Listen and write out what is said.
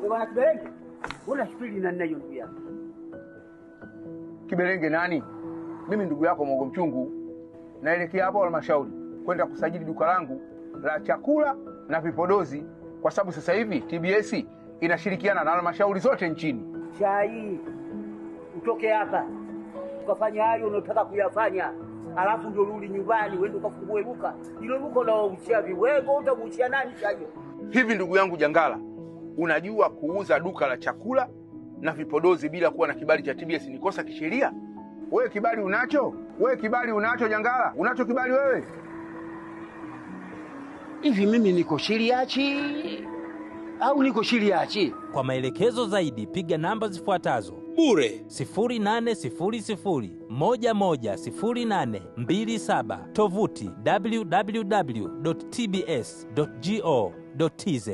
Bwana Kiberenge, mbona spidi na ninayo ndugu yangu? Kiberenge nani? Mimi ndugu yako Mwogo Mchungu. Naelekea hapo halmashauri kwenda kusajili duka langu la chakula na vipodozi, kwa sababu sasa hivi TBS inashirikiana na halmashauri zote nchini. Chai, utoke hapa ukafanya hayo unataka kuyafanya, alafu ndio rudi nyumbani uende ukafungue duka. Hilo duka unaoushia viwego utamushia nani chai? Hivi ndugu yangu Jangala, unajua kuuza duka la chakula na vipodozi bila kuwa na kibali cha TBS ni kosa kisheria? Wewe kibali unacho? Wewe kibali unacho Jangala? Unacho kibali wewe? Hivi mimi niko shiriachi au niko shiriachi? Kwa maelekezo zaidi piga namba zifuatazo: bure 0800110827, tovuti www.tbs.go.tz.